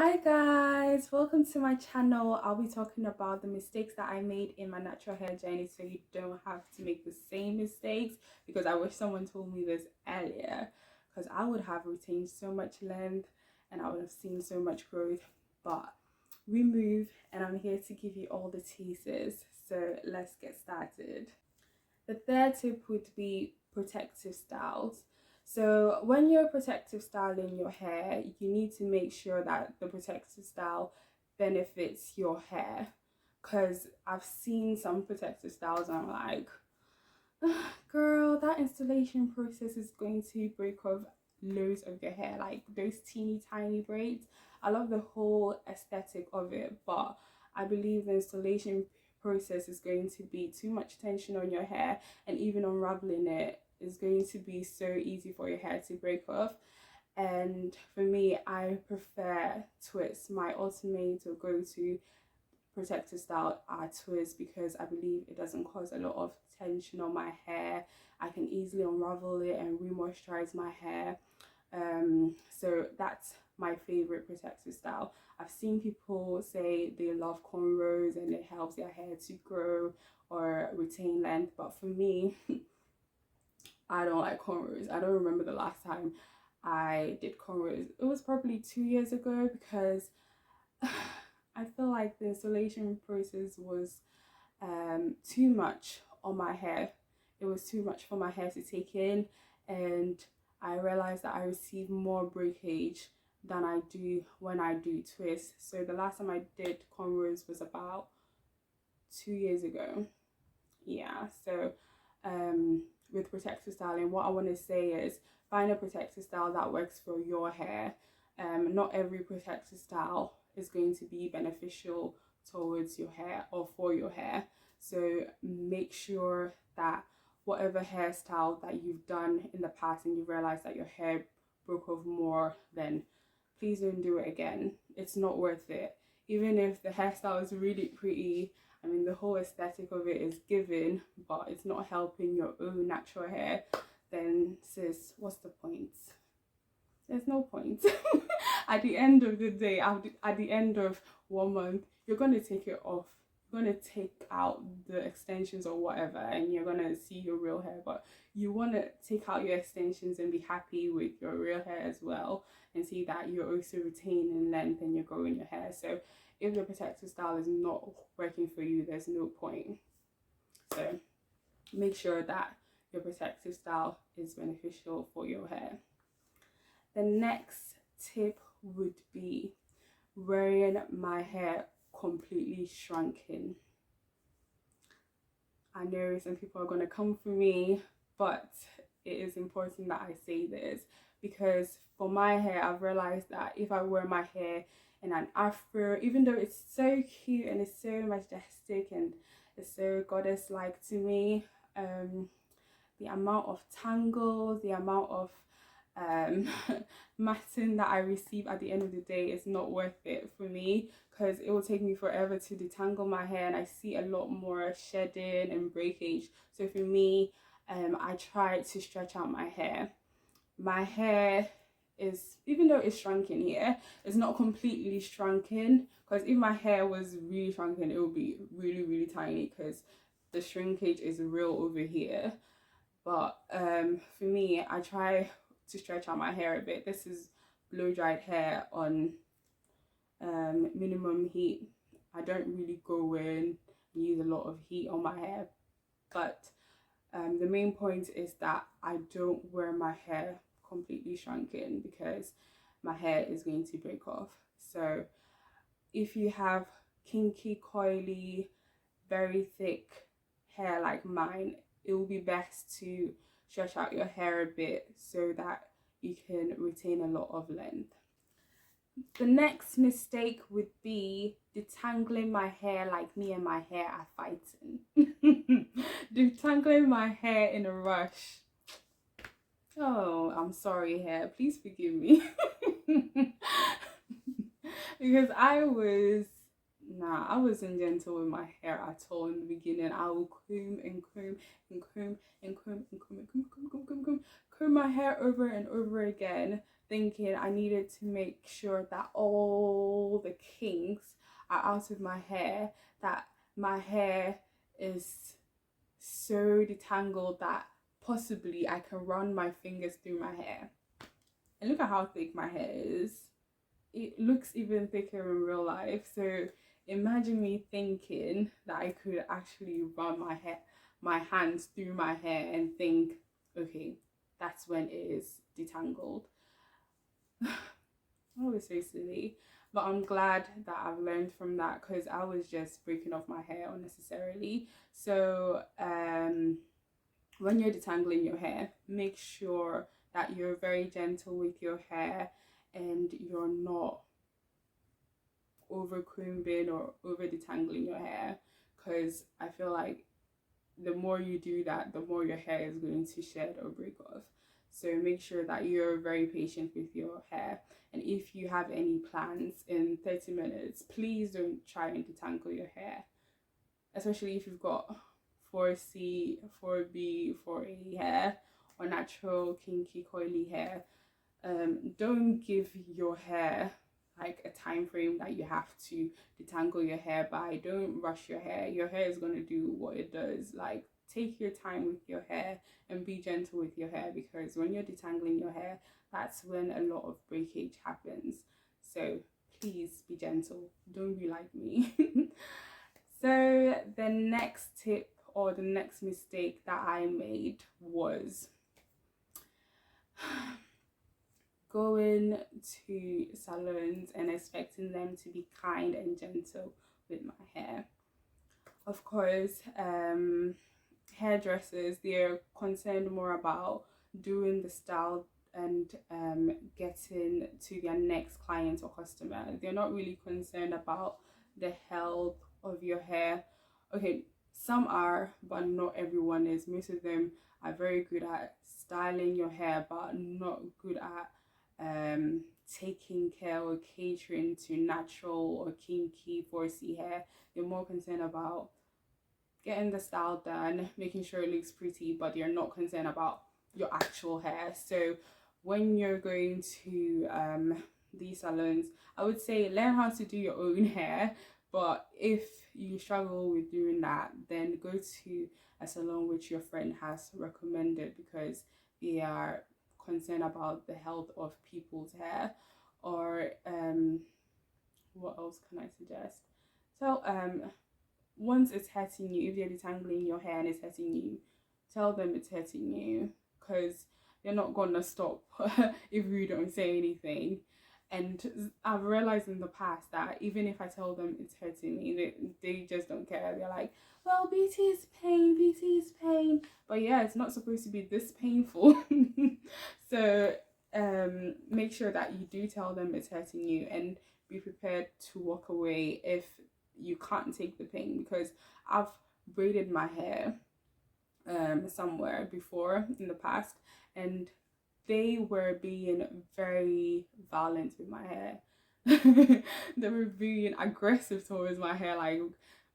Hi guys, welcome to my channel. I'll be talking about the mistakes that I made in my natural hair journey so you don't have to make the same mistakes, because I wish someone told me this earlier, because I would have retained so much length and I would have seen so much growth. But we move and I'm here to give you all the teasers, so let's get started. The third tip would be protective styles. So when you're protective styling your hair, you need to make sure that the protective style benefits your hair. Because I've seen some protective styles and I'm like, girl, that installation process is going to break off loads of your hair, like those teeny tiny braids. I love the whole aesthetic of it, but I believe the installation process is going to be too much tension on your hair, and even unraveling it is going to be so easy for your hair to break off. And for me, I prefer twists. My ultimate or go-to protective style are twists because I believe it doesn't cause a lot of tension on my hair. I can easily unravel it and re-moisturize my hair. So that's my favorite protective style. I've seen people say they love cornrows and it helps their hair to grow or retain length, but for me, I don't like cornrows. I don't remember the last time I did cornrows. It was probably 2 years ago because I feel like the installation process was too much on my hair. It was too much for my hair to take in, and I realized that I receive more breakage than I do when I do twists. So the last time I did cornrows was about 2 years ago. Yeah, so with protective styling, what I want to say is find a protective style that works for your hair. Not every protective style is going to be beneficial towards your hair or for your hair. So make sure that whatever hairstyle that you've done in the past and you realize that your hair broke off more, then please don't do it again. It's not worth it. Even if the hairstyle is really pretty, I mean, the whole aesthetic of it is given, but it's not helping your own natural hair, then sis, what's the point? There's no point. At the end of the day, at the end of 1 month, you're going to take it off. You're going to take out the extensions or whatever, and you're going to see your real hair. But you want to take out your extensions and be happy with your real hair as well, and see that you're also retaining length and you're growing your hair. So if the protective style is not working for you, there's no point. So make sure that your protective style is beneficial for your hair. The next tip would be wearing my hair completely shrunken. I know some people are going to come for me, but it is important that I say this because for my hair, I've realized that if I wear my hair in an afro, even though it's so cute and it's so majestic and it's so goddess-like to me, the amount of tangles, the amount of um matting that I receive at the end of the day is not worth it for me, because it will take me forever to detangle my hair and I see a lot more shedding and breakage. So for me, I try to stretch out my hair. My hair is, even though it's shrunken here, it's not completely shrunken, because if my hair was really shrunken it would be really tiny because the shrinkage is real over here. But for me, I try to stretch out my hair a bit. This is blow dried hair on minimum heat. I don't really go in and use a lot of heat on my hair, but the main point is that I don't wear my hair completely shrunken because my hair is going to break off. So if you have kinky, coily, very thick hair like mine, it will be best to stretch out your hair a bit so that you can retain a lot of length. The next mistake would be detangling my hair like me and my hair are fighting. Detangling my hair in a rush. Oh, I'm sorry, hair. Please forgive me. Because I wasn't gentle with my hair at all in the beginning. I will comb and comb and comb and comb and comb and comb my hair over and over again, thinking I needed to make sure that all all the kinks are out of my hair, that my hair is so detangled that possibly I can run my fingers through my hair. And look at how thick my hair is. It looks even thicker in real life. So imagine me thinking that I could actually run my hands through my hair and think, okay, that's when it is detangled. Oh, it's so silly. But I'm glad that I've learned from that, because I was just breaking off my hair unnecessarily. So when you're detangling your hair, make sure that you're very gentle with your hair and you're not over combing or over detangling your hair, because I feel like the more you do that, the more your hair is going to shed or break off. So make sure that you're very patient with your hair. And if you have any plans in 30 minutes, please don't try and detangle your hair, especially if you've got 4C, 4B, 4A hair or natural kinky coily hair. Don't give your hair like a time frame that you have to detangle your hair by. Don't rush your hair. Your hair is going to do what it does. Like, take your time with your hair and be gentle with your hair, because when you're detangling your hair, that's when a lot of breakage happens. So please be gentle. Don't be like me. So the next tip or the next mistake that I made was going to salons and expecting them to be kind and gentle with my hair. Of course, hairdressers, they're concerned more about doing the style and getting to their next client or customer. They're not really concerned about the health of your hair. Okay, some are, but not everyone is. Most of them are very good at styling your hair, but not good at taking care or catering to natural or kinky 4C hair. They're more concerned about getting the style done, making sure it looks pretty, but you're not concerned about your actual hair. So when you're going to these salons, I would say learn how to do your own hair. But if you struggle with doing that, then go to a salon which your friend has recommended, because they are concerned about the health of people's hair. Or what else can I suggest? So once it's hurting you, if you're detangling your hair and it's hurting you, tell them it's hurting you, because they're not gonna stop if you don't say anything. And I've realized in the past that even if I tell them it's hurting me, they just don't care. They're like, well, BT is pain, BT is pain. But yeah, it's not supposed to be this painful. So make sure that you do tell them it's hurting you, and be prepared to walk away if you can't take the pain. Because I've braided my hair somewhere before in the past, and they were being very violent with my hair. They were being aggressive towards my hair, like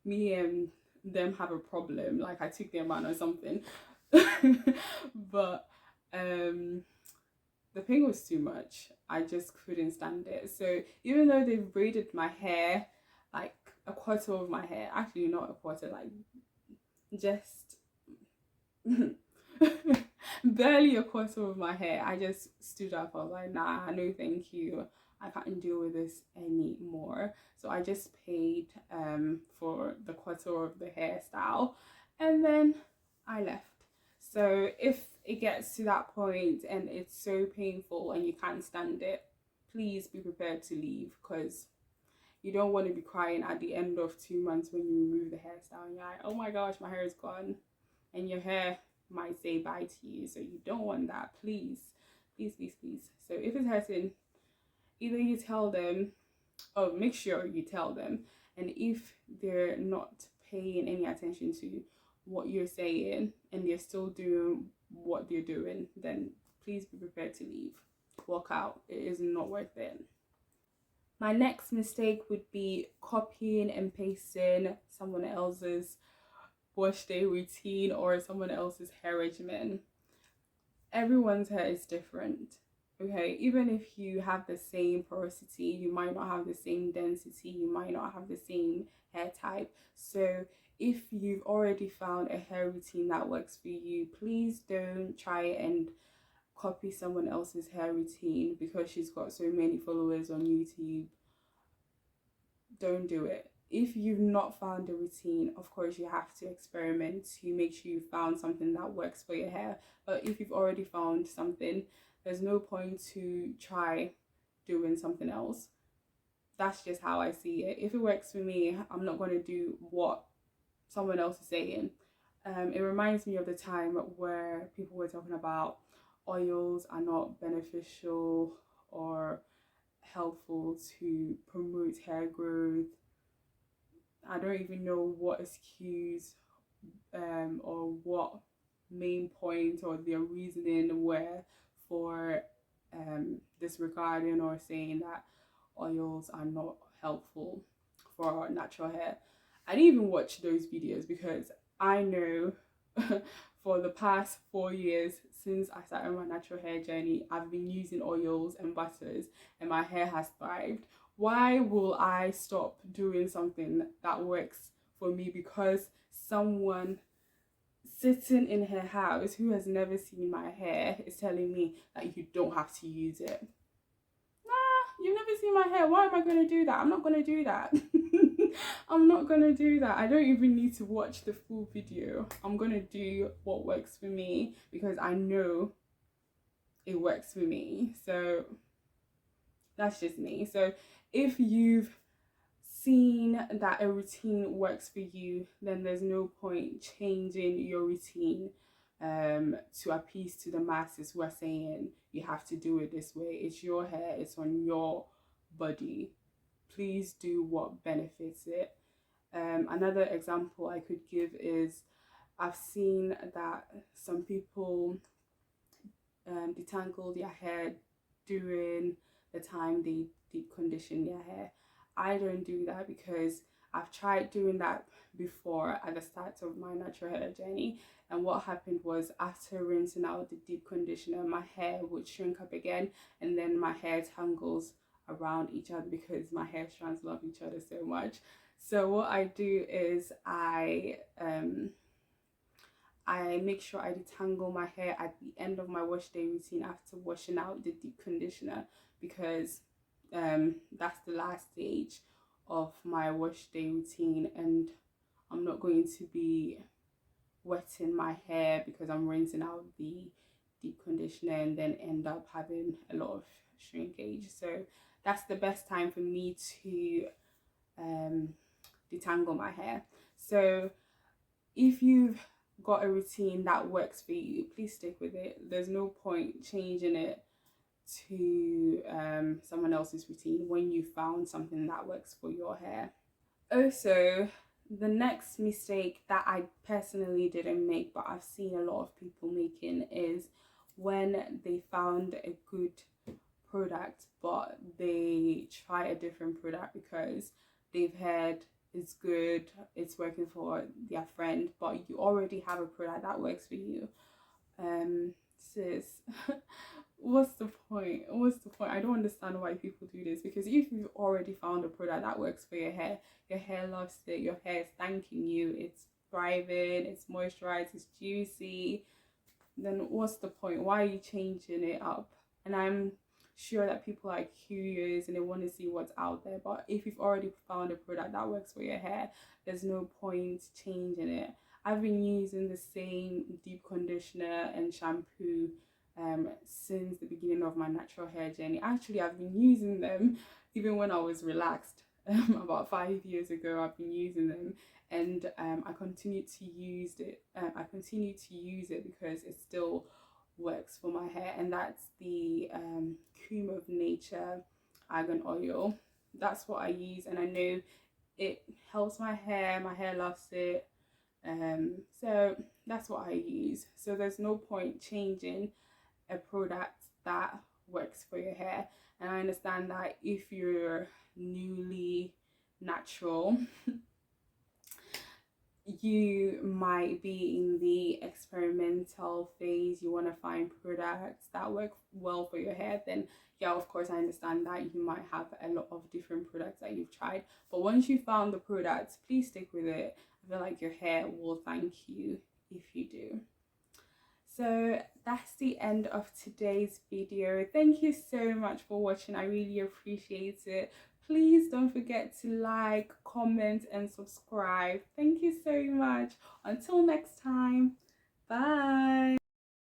me and them have a problem, like I took their man or something. But the pain was too much. I just couldn't stand it. So even though they braided my hair, like a quarter of my hair, actually not a quarter, like just barely a quarter of my hair, I just stood up. I was like, nah, no thank you, I can't deal with this anymore. So I just paid for the quarter of the hairstyle, and then I left. So if it gets to that point and it's so painful and you can't stand it, please be prepared to leave, because you don't want to be crying at the end of 2 months when you remove the hairstyle and you're like, oh my gosh, my hair is gone, and your hair might say bye to you. So you don't want that. Please, please, please, please. So if it's hurting, either you tell them, or make sure you tell them, and if they're not paying any attention to what you're saying and they're still doing what they're doing, then please be prepared to leave. Walk out. It is not worth it. My next mistake would be copying and pasting someone else's wash day routine or someone else's hair regimen. Everyone's hair is different. Okay, even if you have the same porosity, you might not have the same density, you might not have the same hair type. So if you've already found a hair routine that works for you, please don't try and copy someone else's hair routine because she's got so many followers on YouTube. Don't do it. If you've not found a routine, of course you have to experiment to make sure you found something that works for your hair. But if you've already found something, there's no point to try doing something else. That's just how I see it. If it works for me, I'm not going to do what someone else is saying. It reminds me of the time where people were talking about oils are not beneficial or helpful to promote hair growth. I don't even know what excuse or what main point or their reasoning were for disregarding or saying that oils are not helpful for natural hair. I didn't even watch those videos because I know for the past 4 years since I started my natural hair journey, I've been using oils and butters and my hair has thrived. Why will I stop doing something that works for me because someone sitting in her house who has never seen my hair is telling me that you don't have to use it? Nah, you've never seen my hair. Why am I going to do that? I'm not going to do that. I'm not going to do that. I don't even need to watch the full video. I'm going to do what works for me because I know it works for me. So that's just me. So if you've seen that a routine works for you, then there's no point changing your routine to appease to the masses who are saying you have to do it this way. It's your hair, it's on your body. Please do what benefits it. Another example I could give is I've seen that some people detangle their hair during the time they deep condition their hair. I don't do that because I've tried doing that before at the start of my natural hair journey, and what happened was after rinsing out the deep conditioner, my hair would shrink up again, and then my hair tangles around each other because my hair strands love each other so much. So what I do is I make sure I detangle my hair at the end of my wash day routine after washing out the deep conditioner because that's the last stage of my wash day routine, and I'm not going to be wetting my hair because I'm rinsing out the deep conditioner and then end up having a lot of shrinkage. So that's the best time for me to detangle my hair. So if you've got a routine that works for you, please stick with it. There's no point changing it to someone else's routine when you found something that works for your hair. Also, the next mistake that I personally didn't make but I've seen a lot of people making is when they found a good product but they try a different product because they've heard it's good, it's working for their friend, but you already have a product that works for you. Sis, what's the point? What's the point? I don't understand why people do this, because if you've already found a product that works for your hair loves it, your hair is thanking you, it's thriving, it's moisturized, it's juicy, then what's the point? Why are you changing it up? And I'm sure that people are curious and they want to see what's out there, but if you've already found a product that works for your hair, there's no point changing it. I've been using the same deep conditioner and shampoo since the beginning of my natural hair journey. Actually, I've been using them even when I was relaxed. About 5 years ago, I've been using them, and I continue to use it. I continue to use it because it still works for my hair, and that's the Cream of Nature argan oil. That's what I use, and I know it helps my hair. My hair loves it. So that's what I use. So there's no point changing a product that works for your hair. And I understand that if you're newly natural, you might be in the experimental phase, you want to find products that work well for your hair, then yeah, of course I understand that you might have a lot of different products that you've tried, but once you found the products, please stick with it. I feel like your hair will thank you if you do. So that's the end of today's video. Thank you so much for watching. I really appreciate it. Please don't forget to like, comment, and subscribe. Thank you so much. Until next time, bye.